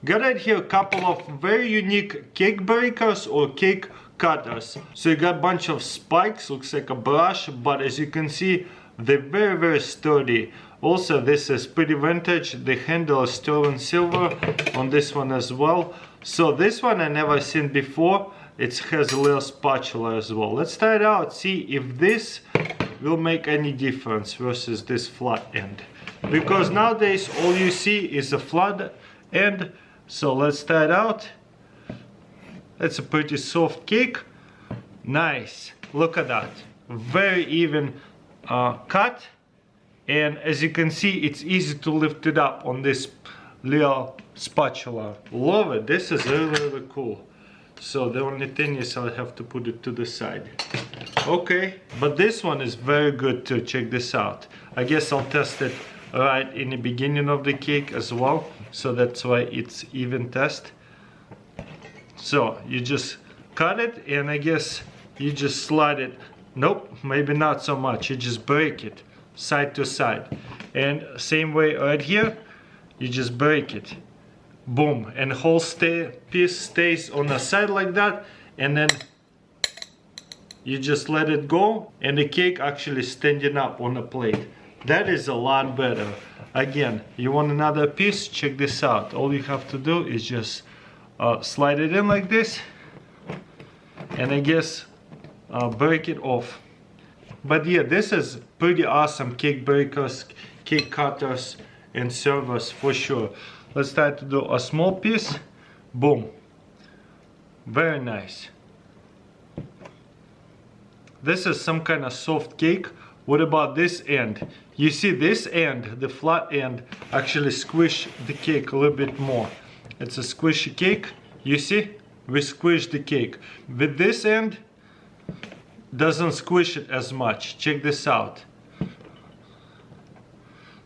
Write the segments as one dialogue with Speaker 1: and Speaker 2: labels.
Speaker 1: Got right here a couple of very unique cake breakers or cake cutters. So you got a bunch of spikes, looks like a brush, but as you can see, they're very sturdy. Also, this is pretty vintage. The handle is sterling silver on this one as well. So this one I never seen before. It has a little spatula as well. Let's try it out, see if this will make any difference versus this flat end. Because nowadays all you see is a flat end. So let's try it out. It's a pretty soft cake. Nice. Look at that. Very even cut. And as you can see, it's easy to lift it up on this little spatula. Love it. This is really cool. So the only thing is I'll have to put it to the side. Okay, but this one is very good too. Check this out. I guess I'll test it right in the beginning of the cake as well. So that's why it's even test. So you just cut it and I guess you just slide it. Nope, maybe not so much. You just break it side to side. And same way right here, you just break it. Boom, and whole piece stays on the side like that, and then you just let it go and the cake actually standing up on the plate. That is a lot better. Again, you want another piece? Check this out. All you have to do is just slide it in like this, and I guess break it off. But yeah, this is pretty awesome cake breakers, cake cutters and servers for sure. Let's try to do a small piece. Boom. Very nice. This is some kind of soft cake. What about this end? You see this end, the flat end, actually squish the cake a little bit more. It's a squishy cake. You see? We squish the cake. With this end, doesn't squish it as much. Check this out.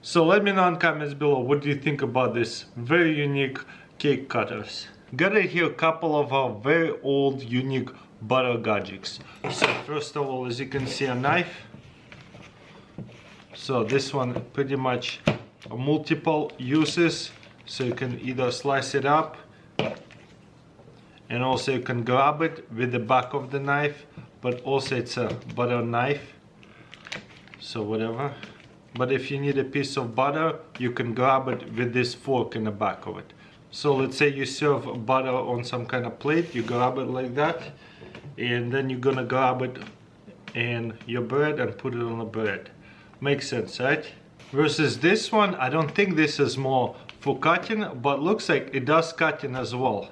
Speaker 1: So let me know in comments below, what do you think about this very unique cake cutters. Got right here a couple of very old unique butter gadgets. So first of all, as you can see, a knife. So this one pretty much multiple uses. So you can either slice it up, and also you can grab it with the back of the knife, but also it's a butter knife, so whatever. But if you need a piece of butter, you can grab it with this fork in the back of it. So let's say you serve butter on some kind of plate, you grab it like that, and then you're gonna grab it in your bread and put it on the bread. Makes sense, right? Versus this one, I don't think this is more for cutting, but looks like it does cutting as well.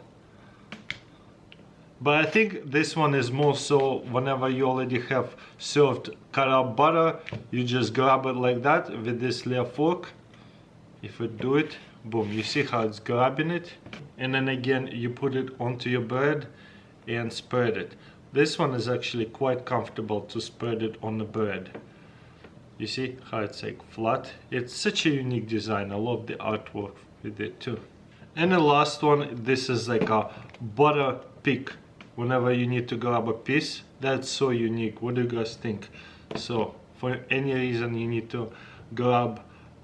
Speaker 1: But I think this one is more so whenever you already have served cut out butter, you just grab it like that with this little fork. If you do it, boom, you see how it's grabbing it, and then again you put it onto your bread and spread it. This one is actually quite comfortable to spread it on the bread. You see how it's like flat? It's such a unique design. I love the artwork with it too. And the last one, this is like a butter pick. Whenever you need to grab a piece, that's so unique. What do you guys think? So for any reason you need to grab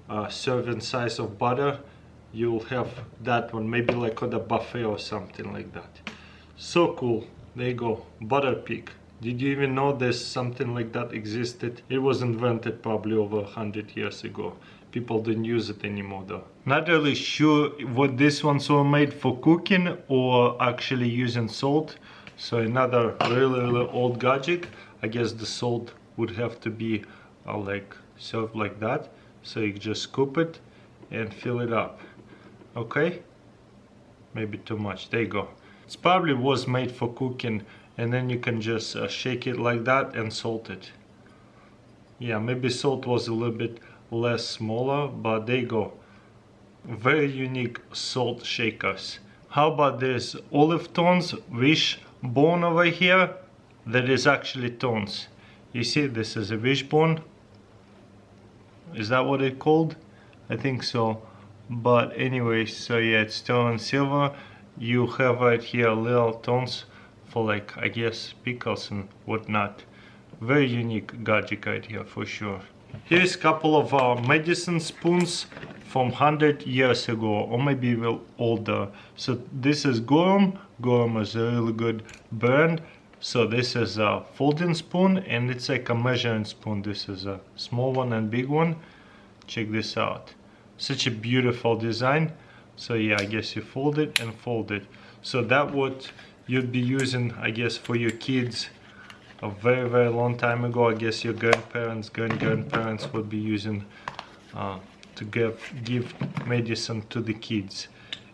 Speaker 1: a serving size of butter, you'll have that one, maybe like on a buffet or something like that. So cool. There you go, butter pick. Did you even know there's something like that existed? It was invented probably over 100 years ago. People don't use it anymore though. Not really sure what this one's were made for cooking or actually using salt. So another really old gadget. I guess the salt would have to be like served like that. So you just scoop it and fill it up. Okay? Maybe too much. There you go. It probably was made for cooking, and then you can just shake it like that and salt it. Yeah, maybe salt was a little bit less smaller, but there you go. Very unique salt shakers. How about this olive tones wishbone over here? That is actually tones. You see, this is a wishbone. Is that what it's called? I think so. But anyway, so yeah, it's sterling silver. You have right here little tones for, like, I guess pickles and whatnot. Very unique gadget right here for sure. Here's a couple of medicine spoons from 100 years ago, or maybe even older. So this is Gorham. Gorham is a really good brand. So this is a folding spoon, and it's like a measuring spoon. This is a small one and big one. Check this out. Such a beautiful design. So yeah, I guess you fold it and fold it. So that what you'd be using, I guess, for your kids a very, very long time ago. I guess your grandparents, grandparents would be using to give medicine to the kids.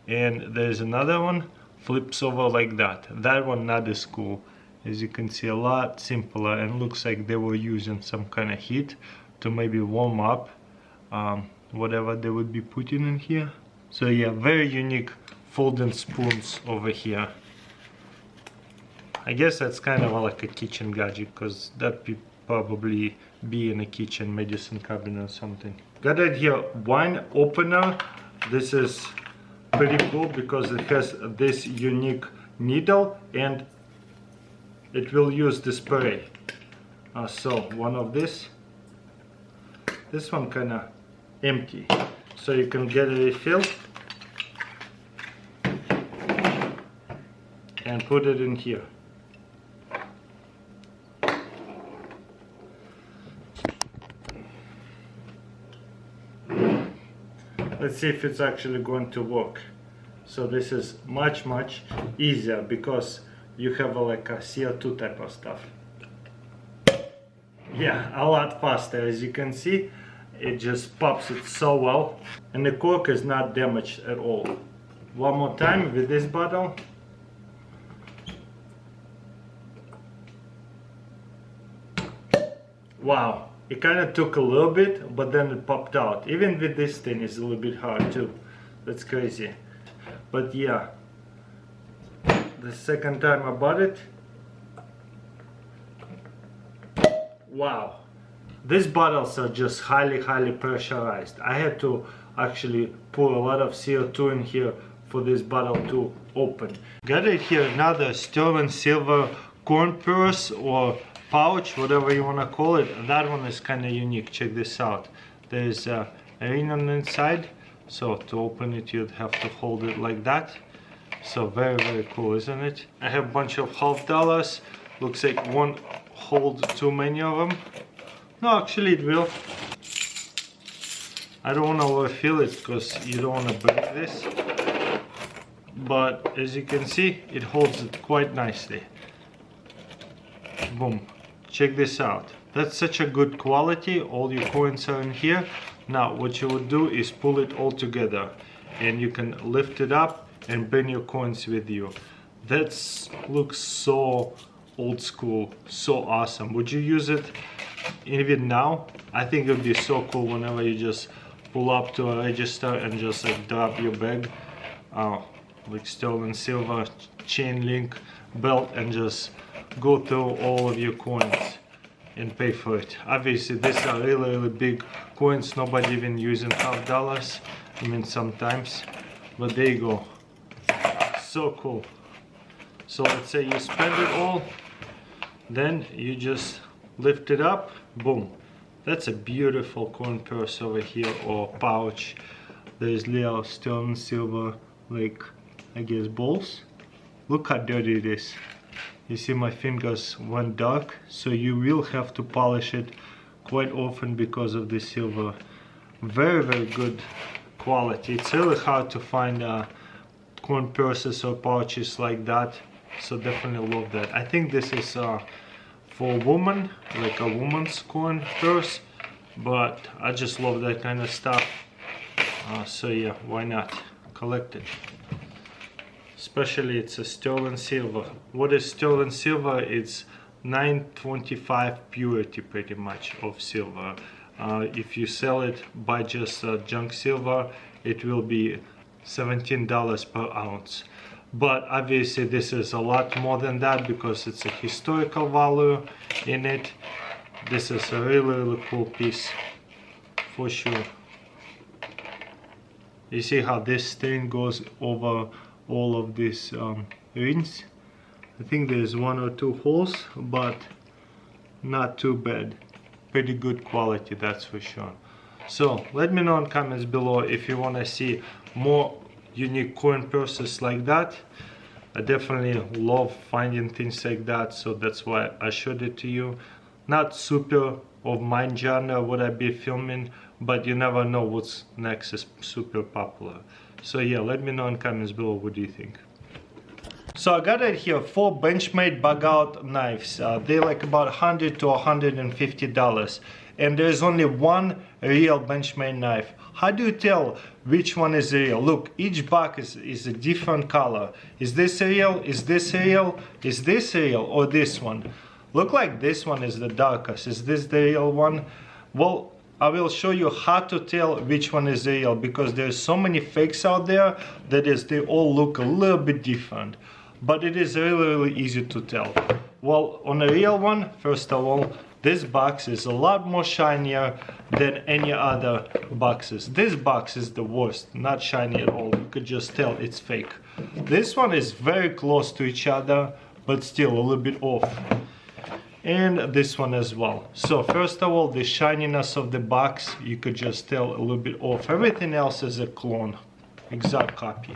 Speaker 1: And there's another one, flips over like that. That one not as cool. As you can see, a lot simpler, and looks like they were using some kind of heat to maybe warm up whatever they would be putting in here. So yeah, very unique folding spoons over here. I guess that's kind of like a kitchen gadget, because that would probably be in a kitchen medicine cabinet or something. Got it here, wine opener. This is pretty cool because it has this unique needle and it will use the spray. So one of this one kind of empty, so you can get it filled and put it in here. Let's see if it's actually going to work. So this is much easier because you have like a CO2 type of stuff. Yeah, a lot faster. As you can see, it just pops it so well, and the cork is not damaged at all. One more time with this bottle. Wow, it kind of took a little bit, but then it popped out. Even with this thing, it's a little bit hard too. That's crazy. But yeah, the second time I bought it, wow. These bottles are just highly pressurized. I had to actually pour a lot of CO2 in here for this bottle to open. Got it here, another sterling silver corn purse or pouch, whatever you want to call it. That one is kind of unique. Check this out. There's a ring on the inside, so to open it you'd have to hold it like that. So very cool, isn't it? I have a bunch of $half. Looks like won't hold too many of them. No, actually it will. I don't want to overfill it because you don't want to break this. But as you can see, it holds it quite nicely. Boom. Check this out. That's such a good quality. All your coins are in here. Now what you would do is pull it all together, and you can lift it up and bring your coins with you. That looks so old school, so awesome. Would you use it even now? I think it would be so cool whenever you just pull up to a register and just like drop your bag, like sterling silver chain link belt, and just go through all of your coins and pay for it. Obviously these are really big coins, nobody even using $half. I mean sometimes, but there you go. So cool. So let's say you spend it all, then you just lift it up, boom. That's a beautiful coin purse over here, or pouch. There's little sterling silver, like I guess balls. Look how dirty it is. You see my fingers went dark, so you will have to polish it quite often because of the silver. Very good quality. It's really hard to find coin purses or pouches like that, so definitely love that. I think this is for a woman, like a woman's coin purse, but I just love that kind of stuff. So yeah, why not collect it? Especially it's a sterling silver. What is sterling silver? It's 925 purity pretty much of silver. If you sell it by just junk silver, it will be $17 per ounce. But obviously this is a lot more than that because it's a historical value in it. This is a really cool piece for sure. You see how this thing goes over all of these rings. I think there's 1 or 2 holes, but not too bad. pretty good quality, that's for sure. So let me know in comments below if you want to see more unique coin purses like that. I definitely love finding things like that, so that's why I showed it to you. Not super of my genre what I be filming, but you never know what's next is super popular. So yeah, let me know in comments below what do you think. So I got it here 4 Benchmade bug out knives. They're like about $100 to $150, and there's only one real Benchmade knife. How do you tell which one is real? Look, each box is a different color. Is this real? Is this real? Is this real? Or this one? Look like this one is the darkest. Is this the real one? Well, I will show you how to tell which one is real, because there's so many fakes out there that they all look a little bit different. But it is really easy to tell. Well, on a real one, first of all, this box is a lot more shinier than any other boxes. This box is the worst, not shiny at all. You could just tell it's fake. This one is very close to each other, but still a little bit off. And this one as well. So first of all, the shininess of the box, you could just tell a little bit off. Everything else is a clone, exact copy.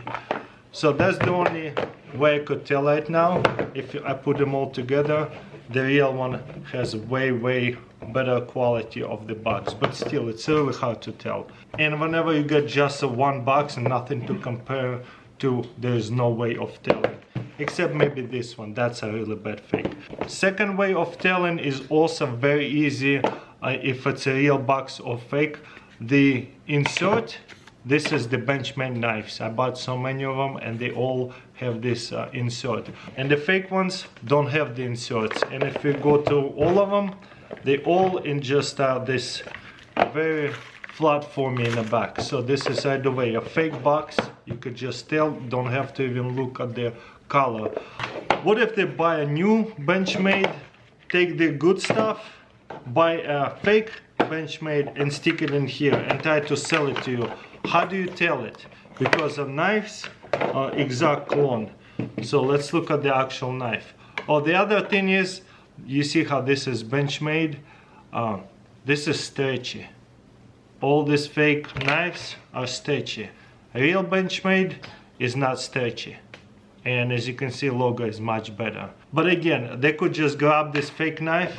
Speaker 1: So that's the only way I could tell right now. If I put them all together, the real one has way better quality of the box, but still it's really hard to tell. And whenever you get just a one box and nothing to compare to, there's no way of telling. Except maybe this one, that's a really bad fake. Second way of telling is also very easy if it's a real box or fake. The insert, this is the Benchmade knives. I bought so many of them and they all have this insert. And the fake ones don't have the inserts. And if you go to all of them, they all in just this very flat for me in the back. So this is either way a fake box. You could just tell, don't have to even look at the color. What if they buy a new Benchmade, take the good stuff, buy a fake Benchmade and stick it in here and try to sell it to you? How do you tell it? Because the knives are exact clone. So let's look at the actual knife. Oh, the other thing is, you see how this is Benchmade? This is stretchy. All these fake knives are stretchy. Real Benchmade is not stretchy. And as you can see, logo is much better. But again, they could just grab this fake knife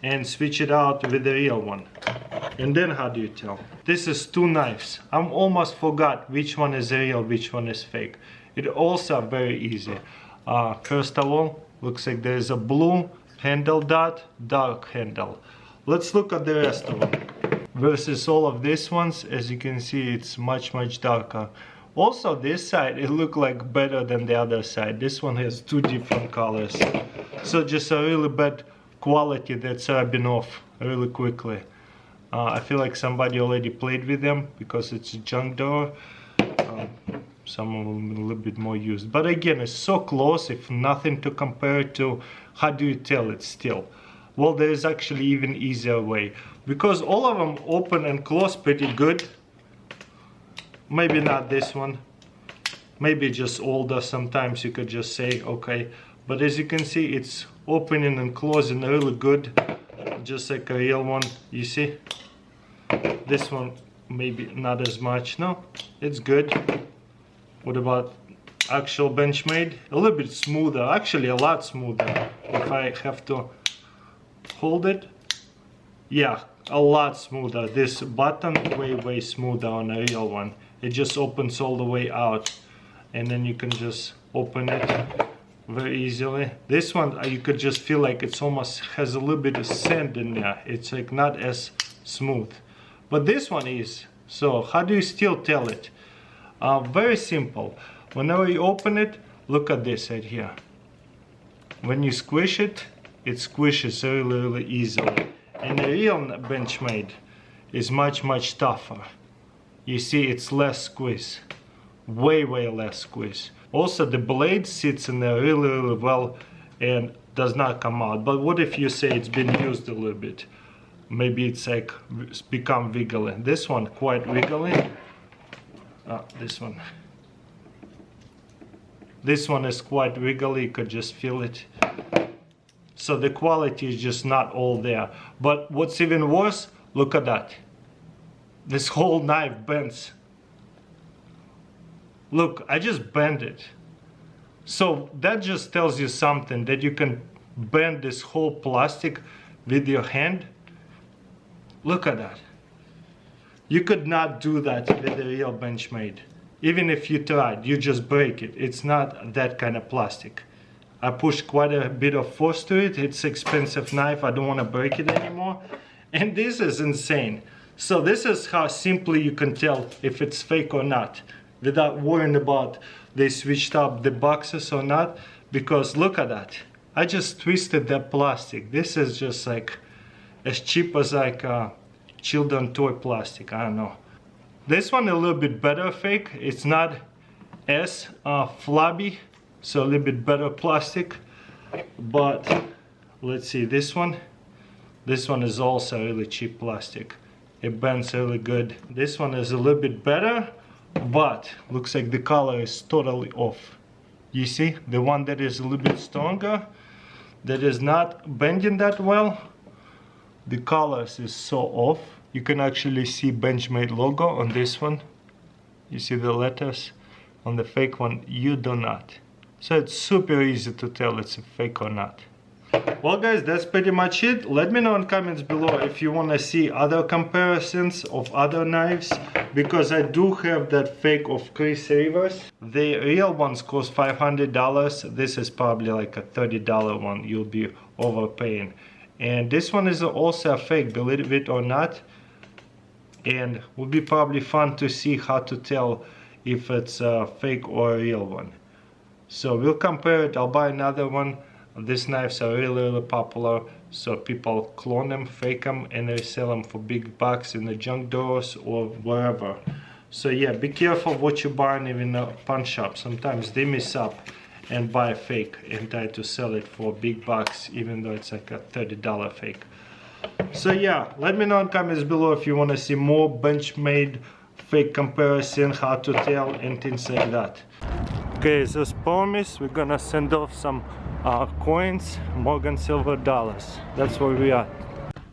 Speaker 1: and switch it out with the real one. And then how do you tell? This is 2 knives. I'm almost forgot which one is real, which one is fake. It also very easy. First of all, looks like there is a blue handle dot, dark handle. Let's look at the rest of them. Versus all of these ones, as you can see, it's much darker. Also this side, it looked like better than the other side. This one has 2 different colors. So just a really bad quality that's rubbing off really quickly. I feel like somebody already played with them because it's a junk drawer. Some of them a little bit more used. But again, it's so close, if nothing to compare to, how do you tell it still? Well, there is actually even easier way. Because all of them open and close pretty good. Maybe not this one. Maybe just older. Sometimes you could just say, okay. But as you can see, it's opening and closing really good. Just like a real one, you see? This one, maybe not as much. No, it's good. What about actual Benchmade? A little bit smoother, actually a lot smoother. If I have to hold it, yeah, a lot smoother. This button way smoother on a real one. It just opens all the way out, and then you can just open it very easily. This one, you could just feel like it's almost has a little bit of sand in there. It's like not as smooth, but this one is. So how do you still tell it? Very simple. Whenever you open it, look at this right here. When you squish it, it squishes really easily. And the real Benchmade is much tougher. You see, it's less squeeze, way less squeeze. Also, the blade sits in there really well and does not come out. But what if you say it's been used a little bit? Maybe it's like it's become wiggly. This one quite wiggly. This one is quite wiggly. You could just feel it. So the quality is just not all there. But what's even worse, look at that. This whole knife bends. Look, I just bent it. So that just tells you something, that you can bend this whole plastic with your hand. Look at that. You could not do that with a real Benchmade. Even if you tried, you just break it. It's not that kind of plastic. I pushed quite a bit of force to it. It's an expensive knife. I don't want to break it anymore. And this is insane. So this is how simply you can tell if it's fake or not, without worrying about they switched up the boxes or not. Because look at that. I just twisted that plastic. This is just like as cheap as like children toy plastic. I don't know. This one a little bit better fake. It's not as flabby. So a little bit better plastic, but let's see, this one is also really cheap plastic. It bends really good. This one is a little bit better, but looks like the color is totally off. You see, the one that is a little bit stronger, that is not bending that well, the colors is so off. You can actually see Benchmade logo on this one. You see the letters. On the fake one, you do not. So it's super easy to tell it's a fake or not. Well guys, that's pretty much it. Let me know in comments below if you want to see other comparisons of other knives, because I do have that fake of Chris Rivers. The real ones cost $500. This is probably like a $30 one. You'll be overpaying. And this one is also a fake, believe it or not. And would be probably fun to see how to tell if it's a fake or a real one. So we'll compare it. I'll buy another one. These knives are really popular, so people clone them, fake them, and they sell them for big bucks in the junk doors or wherever. So yeah, be careful what you buy in a pawn shop. Sometimes they mess up and buy a fake and try to sell it for big bucks, even though it's like a $30 fake. So yeah, let me know in comments below if you want to see more Benchmade fake comparison, how to tell, and things like that. Okay, so as promised, we're gonna send off some coins, Morgan silver dollars. That's where we are.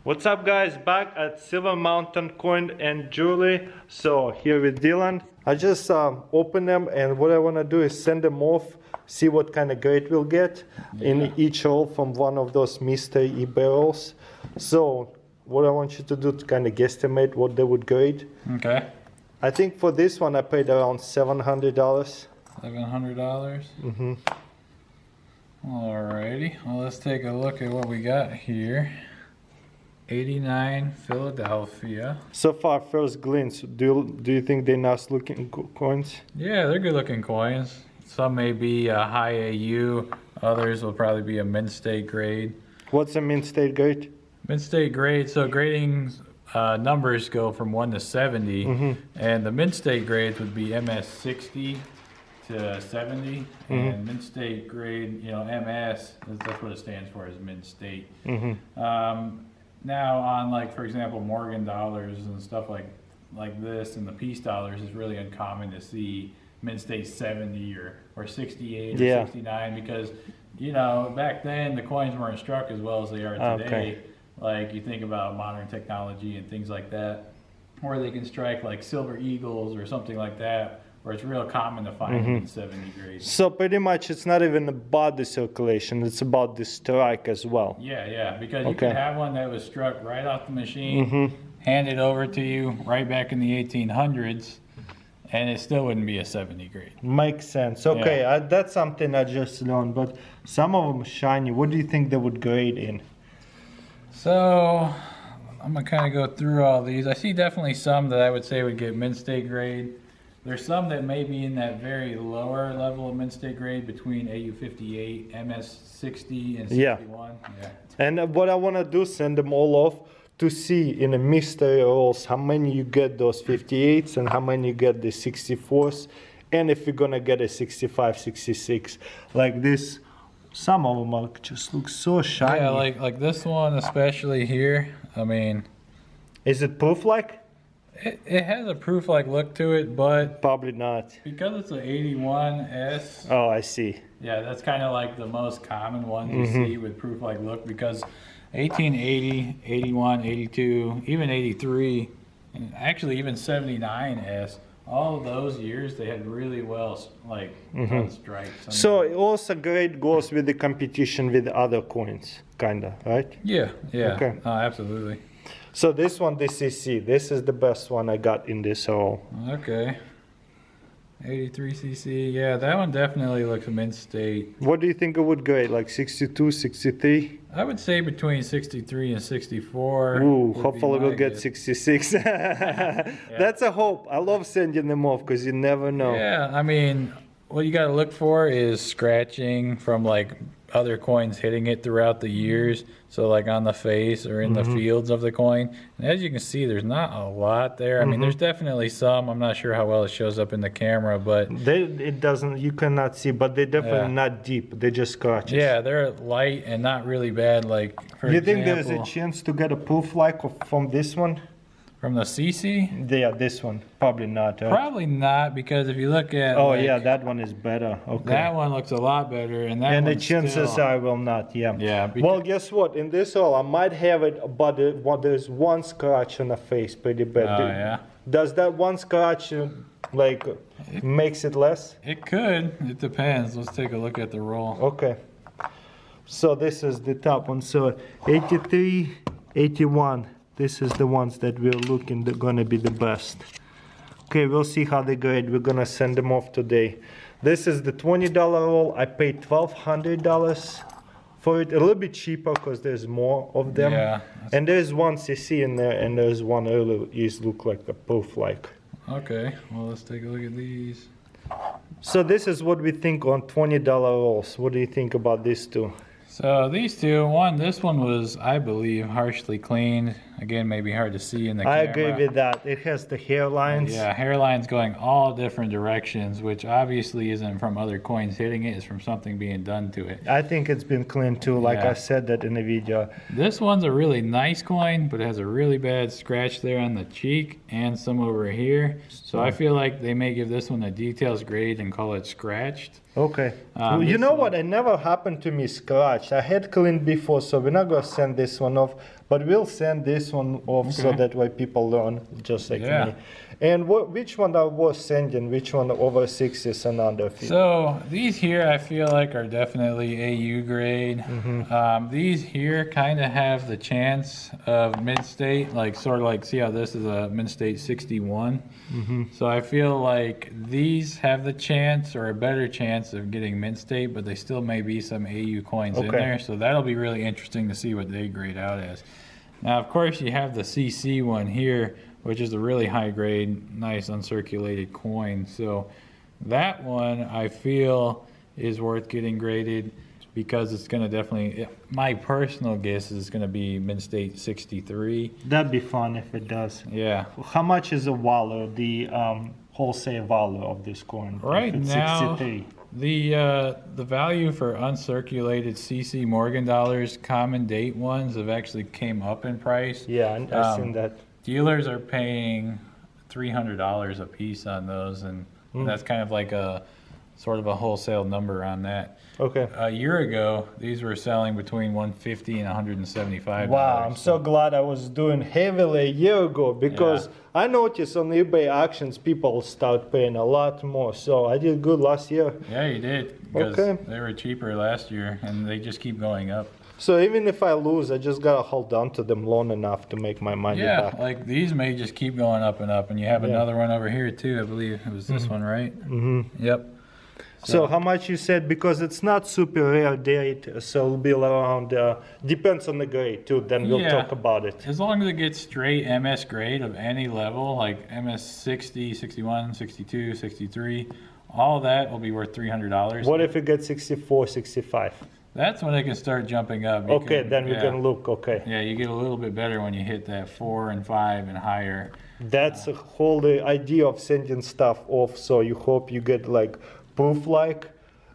Speaker 1: What's up guys, back at Silver Mountain Coin and Jewelry. So here with Dylan. I just opened them, and what I wanna do is send them off, see what kind of grade we'll get in each hole from one of those mystery e-barrels. So what I want you to do to kind of guesstimate what they would grade.
Speaker 2: Okay.
Speaker 1: I think for this one I paid around $700.
Speaker 2: $700?
Speaker 1: Mm-hmm.
Speaker 2: Alrighty, well let's take a look at what we got here. 89 Philadelphia.
Speaker 1: So far, first glance, do you think they're nice looking coins?
Speaker 2: Yeah, they're good looking coins. Some may be a high AU, others will probably be a mint state grade.
Speaker 1: What's a mint state grade?
Speaker 2: Mint state grade, so grading numbers go from 1 to 70, and the mint state grades would be MS 60 to 70, and mint state grade, you know, MS, that's what it stands for, is mint state. Now on, like, for example, Morgan dollars and stuff like this, and the piece dollars, is really uncommon to see mint state 70 or 68 or 69, because, you know, back then the coins weren't struck as well as they are today.
Speaker 1: Okay.
Speaker 2: Like, you think about modern technology and things like that, where they can strike like silver eagles or something like that, where it's real common to find them in 70 grades.
Speaker 1: So pretty much it's not even about the circulation, it's about the strike as well.
Speaker 2: Yeah, because you could have one that was struck right off the machine, handed over to you right back in the 1800s, and it still wouldn't be a 70 grade.
Speaker 1: Makes sense. Okay, that's something I just learned, but some of them shiny. What do you think they would grade in?
Speaker 2: So I'm gonna kind of go through all these. I see definitely some that I would say would get mint state grade. There's some that may be in that very lower level of mint state grade between AU 58, MS 60, and 61. Yeah.
Speaker 1: And what I want to do, send them all off to see in the mystery rolls how many you get those 58s and how many you get the 64s, and if you're gonna get a 65, 66 like this. Some of them are just look so shiny.
Speaker 2: Yeah, like this one especially here. I mean,
Speaker 1: is it proof-like?
Speaker 2: It has a proof-like look to it, but
Speaker 1: probably not,
Speaker 2: because it's an 81S.
Speaker 1: Oh, I see.
Speaker 2: Yeah, that's kind of like the most common ones you see with proof-like look, because 1880, 81, 82, even 83, and actually even 79S, all of those years they had really well like done stripes.
Speaker 1: So it also grade goes with the competition with other coins, kinda, right?
Speaker 2: Yeah, yeah.
Speaker 1: Okay.
Speaker 2: Absolutely.
Speaker 1: So this one, the CC, this is the best one I got in this roll.
Speaker 2: Okay. 83cc, yeah, that one definitely looks mint state.
Speaker 1: What do you think it would grade, like 62, 63?
Speaker 2: I would say between 63 and 64.
Speaker 1: Ooh, hopefully we'll get 66. That's a hope. I love sending them off because you never know.
Speaker 2: Yeah, I mean, what you got to look for is scratching from like other coins hitting it throughout the years. So like on the face or in the fields of the coin. And as you can see, there's not a lot there. I mean, there's definitely some. I'm not sure how well it shows up in the camera, but
Speaker 1: It doesn't, you cannot see, but they're definitely not deep. They're just scratches.
Speaker 2: yeah, they're light and not really bad. Like, for
Speaker 1: You think
Speaker 2: example,
Speaker 1: there's a chance to get a proof like from this one?
Speaker 2: from the CC?
Speaker 1: Yeah, this one. Probably not. Right?
Speaker 2: Probably not, because if you look at
Speaker 1: Oh
Speaker 2: like,
Speaker 1: yeah, that one is better. Okay.
Speaker 2: that one looks a lot better, and that
Speaker 1: And the
Speaker 2: one's
Speaker 1: chances
Speaker 2: still,
Speaker 1: I will not. Yeah.
Speaker 2: Yeah,
Speaker 1: Well, guess what? In this all, I might have it, but there's one scratch on the face, pretty bad.
Speaker 2: Oh yeah,
Speaker 1: Does that one scratch like makes it less?
Speaker 2: it could. It depends. Let's take a look at the roll.
Speaker 1: Okay. So this is the top one. So 83, 81. This is the ones that we're looking gonna be the best. Okay, we'll see how they grade. We're gonna send them off today. This is the $20 roll. I paid $1,200 for it. A little bit cheaper because there's more of them.
Speaker 2: Yeah.
Speaker 1: And there's one CC in there, and there's one earlier is look like a proof like.
Speaker 2: Okay. Well, let's take a look at these.
Speaker 1: So this is what we think on $20 rolls. What do you think about these two?
Speaker 2: So these two, this one was, I believe, harshly cleaned. Again, maybe hard to see in the
Speaker 1: I
Speaker 2: camera.
Speaker 1: agree with that. It has the hairlines.
Speaker 2: Yeah, hairlines going all different directions, which obviously isn't from other coins hitting it. It's from something being done to it.
Speaker 1: I think it's been cleaned too, like
Speaker 2: Yeah.
Speaker 1: I said that in the video.
Speaker 2: This one's a really nice coin, but it has a really bad scratch there on the cheek and some over here. So I feel like they may give this one a details grade and call it scratched.
Speaker 1: Okay. Well, you
Speaker 2: this
Speaker 1: know
Speaker 2: one-
Speaker 1: what? It never happened to me scratch. I had cleaned before, so we're not going to send this one off. But we'll send this one off so
Speaker 2: Okay.
Speaker 1: that way people learn, just like
Speaker 2: Yeah.
Speaker 1: me. And which one I was sending? Which one over 60s and under?
Speaker 2: So these here I feel like are definitely AU grade. These here kind of have the chance of mint state, like sort of like, see how this is a mint state 61. So I feel like these have the chance or a better chance of getting mint state, but they still may be some AU coins in
Speaker 1: Okay.
Speaker 2: there. So that'll be really interesting to see what they grade out as. Now, of course, you have the CC one here, which is a really high grade, nice uncirculated coin. So that one I feel is worth getting graded because it's going to definitely, my personal guess is it's going to be mint state 63.
Speaker 1: That'd be fun if it does.
Speaker 2: Yeah.
Speaker 1: How much is a value, the wholesale value of this coin?
Speaker 2: Right
Speaker 1: If it's
Speaker 2: now,
Speaker 1: 63.
Speaker 2: the value for uncirculated CC Morgan dollars, common date ones, have actually came up in price.
Speaker 1: Yeah, I've seen that.
Speaker 2: Dealers are paying $300 a piece on those, and that's kind of like a sort of a wholesale number on that.
Speaker 1: Okay.
Speaker 2: A year ago, these were selling between $150 and $175.
Speaker 1: Wow, I'm so glad I was doing heavily a year ago because I noticed on eBay auctions people start paying a lot more. So I did good last year.
Speaker 2: Yeah, you did, because
Speaker 1: Okay.
Speaker 2: they were cheaper last year, and they just keep going up.
Speaker 1: So even if I lose, I just gotta hold on to them long enough to make my money
Speaker 2: Yeah,
Speaker 1: back.
Speaker 2: like these may just keep going up and up, and you have another one over here too. I believe it was this one, right? Yep.
Speaker 1: So how much you said? Because it's not super rare date, so it'll be around, depends on the grade too, then we'll
Speaker 2: Yeah.
Speaker 1: talk about it.
Speaker 2: As long as it gets straight MS grade of any level, like MS 60, 61, 62, 63, all that will be worth $300.
Speaker 1: What if it gets 64, 65?
Speaker 2: That's when it can start jumping up.
Speaker 1: Okay, then we can look, okay.
Speaker 2: Yeah, you get a little bit better when you hit that 4 and 5 and higher.
Speaker 1: That's the whole the idea of sending stuff off, so you hope you get like proof like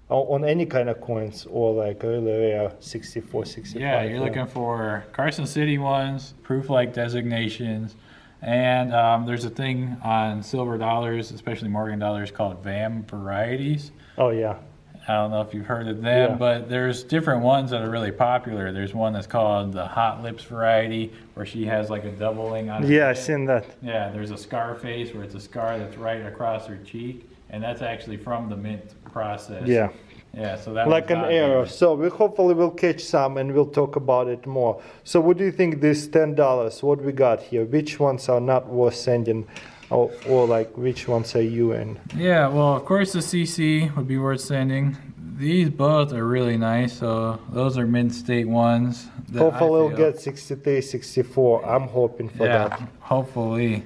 Speaker 1: on any kind of coins or like really rare 64, 65.
Speaker 2: Yeah, you're looking for Carson City ones, proof-like designations, and there's a thing on silver dollars, especially Morgan dollars, called VAM varieties.
Speaker 1: Oh yeah.
Speaker 2: I don't know if you've heard of them,
Speaker 1: Yeah.
Speaker 2: but there's different ones that are really popular. There's one that's called the Hot Lips variety, where she has like a doubling on her
Speaker 1: Yeah, I've
Speaker 2: lip.
Speaker 1: seen that.
Speaker 2: Yeah, there's a scar face where it's a scar that's right across her cheek, and that's actually from the mint process.
Speaker 1: Yeah.
Speaker 2: Yeah, so that
Speaker 1: Like
Speaker 2: one's
Speaker 1: an
Speaker 2: not
Speaker 1: arrow.
Speaker 2: damaged.
Speaker 1: So we hopefully will catch some and we'll talk about it more. So what do you think this $10, what we got here? Which ones are not worth sending? Or like which ones are you in?
Speaker 2: Yeah, well, of course the CC would be worth sending. These both are really nice, so those are mint state ones. that I
Speaker 1: Hopefully we'll
Speaker 2: feel-
Speaker 1: get 63, 64. I'm hoping for
Speaker 2: Yeah,
Speaker 1: that.
Speaker 2: hopefully.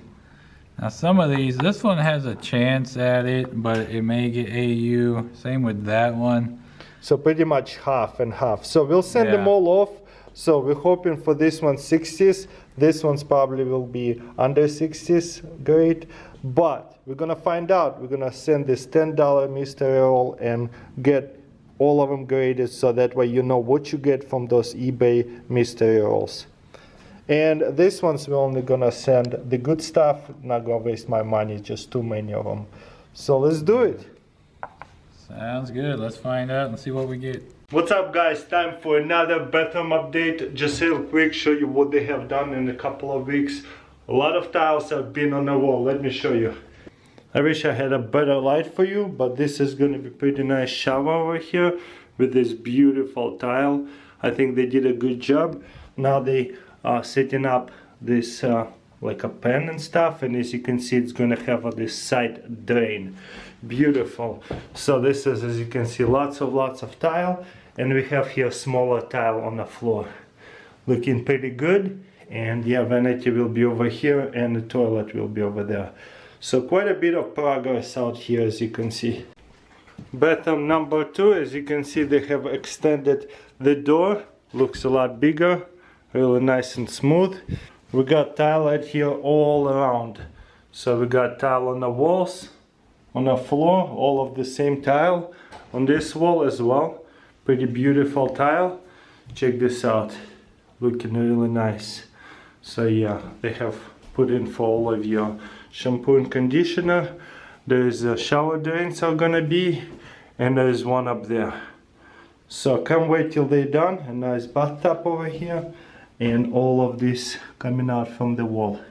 Speaker 2: Now some of these, this one has a chance at it, but it may get AU. Same with that one.
Speaker 1: So pretty much half and half. So we'll send them
Speaker 2: Yeah.
Speaker 1: all off. So we're hoping for this one 60s. This one's probably will be under 60s grade. But we're gonna find out. We're gonna send this $10 mystery roll and get all of them graded so that way you know what you get from those eBay mystery rolls. And this one's we're only gonna send the good stuff. Not gonna waste my money, just too many of them. So let's do it.
Speaker 2: Sounds good. Let's find out and see what we get.
Speaker 1: What's up guys, time for another bathroom update. Just real quick, show you what they have done in a couple of weeks. A lot of tiles have been on the wall, let me show you. I wish I had a better light for you, but this is going to be pretty nice shower over here with this beautiful tile. I think they did a good job. Now they are setting up this like a pen and stuff, and as you can see it's going to have this side drain. Beautiful. So this is, as you can see, lots of tile, and we have here smaller tile on the floor. Looking pretty good. And yeah, vanity will be over here and the toilet will be over there. So quite a bit of progress out here, as you can see. Bathroom number 2, as you can see, they have extended the door. Looks a lot bigger, really nice and smooth. We got tile right here all around. So we got tile on the walls, on the floor, all of the same tile. On this wall as well, pretty beautiful tile. Check this out, looking really nice. So yeah, they have put in for all of your shampoo and conditioner. There's a shower drains are gonna be, and there's one up there. So can't wait till they're done. A nice bathtub over here, and all of this coming out from the wall.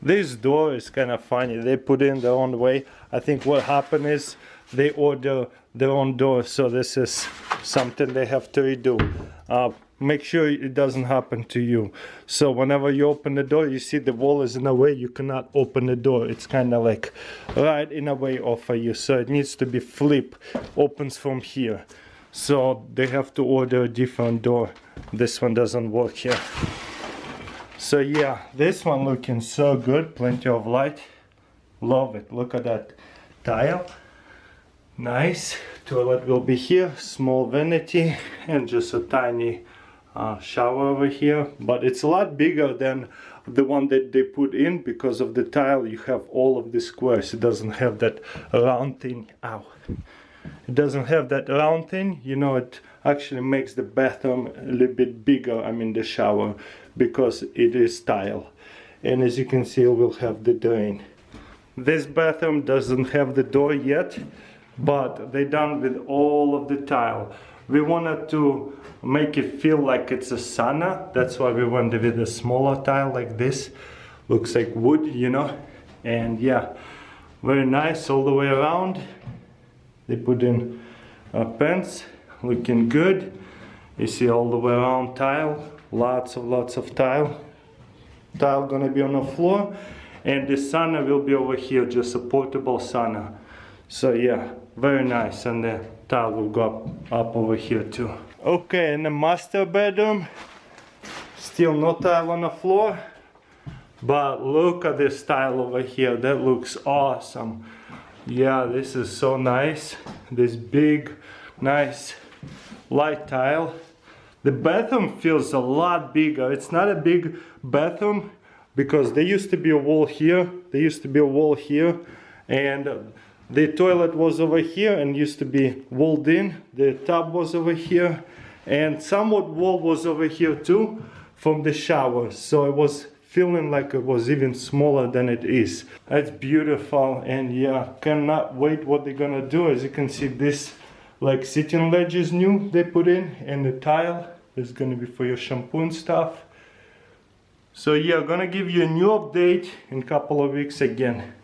Speaker 1: This door is kind of funny. They put in their own way. I think what happened is they order their own door, so this is something they have to redo. Make sure it doesn't happen to you. So whenever you open the door, you see the wall is in a way, you cannot open the door. It's kind of like right in a way off of you. So it needs to be flip, opens from here. So they have to order a different door. This one doesn't work here. So yeah, this one looking so good, plenty of light. Love it, look at that tile. Nice. Toilet will be here, small vanity, and just a tiny shower over here, but it's a lot bigger than the one that they put in because of the tile. You have all of the squares. It doesn't have that round thing. Ow. It doesn't have that round thing. You know, it actually makes the bathroom a little bit bigger, I mean the shower, because it is tile. And as you can see, we'll have the drain. This bathroom doesn't have the door yet, but they're done with all of the tile. We wanted to make it feel like it's a sauna. That's why we went with a smaller tile like this. Looks like wood, you know. And yeah, very nice all the way around. They put in pens, looking good. You see all the way around tile, lots of tile. Tile gonna be on the floor, and the sauna will be over here, just a portable sauna. So yeah, very nice, and the tile will go up over here too. Okay, in the master bedroom, still no tile on the floor, but look at this tile over here. That looks awesome. Yeah, this is so nice. This big, nice light tile. The bathroom feels a lot bigger. It's not a big bathroom because there used to be a wall here. There used to be a wall here, and the toilet was over here and used to be walled in. The tub was over here, and somewhat wall was over here too from the shower. So it was feeling like it was even smaller than it is. That's beautiful, and yeah, cannot wait what they're gonna do. As you can see, this like sitting ledge is new they put in, and the tile is gonna be for your shampoo and stuff. So yeah, gonna give you a new update in a couple of weeks again.